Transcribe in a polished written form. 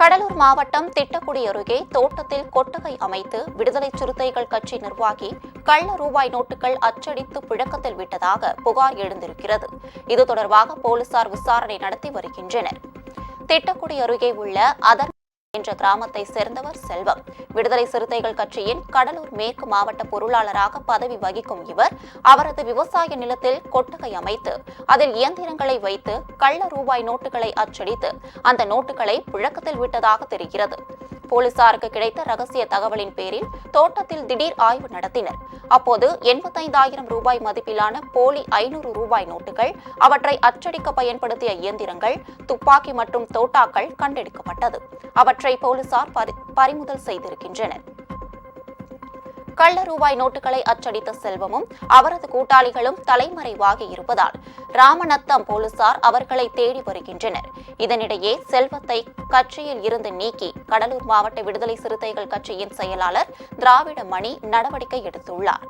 கடலூர் மாவட்டம் திட்டக்குடி அருகே தோட்டத்தில் கொட்டகை அமைத்து விடுதலை சிறுத்தைகள் கட்சி நிர்வாகி கள்ள ரூபாய் நோட்டுகள் அச்சடித்து புழக்கத்தில் விட்டதாக புகார் எழுந்திருக்கிறது. இது தொடர்பாக போலீசார் விசாரணை நடத்தி வருகின்றனர். திட்டக்குடி அருகே உள்ள அதர் என்ற கிராமத்தை சேர்ந்தவர் செல்வம். விடுதலை சிறுத்தைகள் கட்சியின் கடலூர் மேற்கு மாவட்ட பொருளாளராக பதவி வகிக்கும் இவர் அவரது விவசாய நிலத்தில் கொட்டகை அமைத்து அதில் இயந்திரங்களை வைத்து கள்ள ரூபாய் நோட்டுகளை அச்சடித்து அந்த நோட்டுகளை புழக்கத்தில் விட்டதாக தெரிகிறது. போலீசாருக்கு கிடைத்த ரகசிய தகவலின் பேரில் தோட்டத்தில் திடீர் ஆய்வு நடத்தினர். அப்போது 85,000 ரூபாய் மதிப்பிலான போலி 500 ரூபாய் நோட்டுகள், அவற்றை அச்சடிக்க பயன்படுத்திய இயந்திரங்கள், துப்பாக்கி மற்றும் தோட்டாக்கள் கண்டெடுக்கப்பட்டது. அவற்றை போலீசார் பறிமுதல் செய்திருக்கின்றனர். கள்ள ரூபாய் நோட்டுகளை அச்சடித்த செல்வமும் அவரது கூட்டாளிகளும் தலைமறைவாகி இருப்பதால் ராமநத்தம் போலீசார் அவர்களை தேடி வருகின்றனர். இதனிடையே செல்வத்தை கட்சியில் இருந்து நீக்கி கடலூர் மாவட்ட விடுதலை சிறுத்தைகள் கட்சியின் செயலாளர் திராவிட மணி நடவடிக்கை எடுத்துள்ளார்.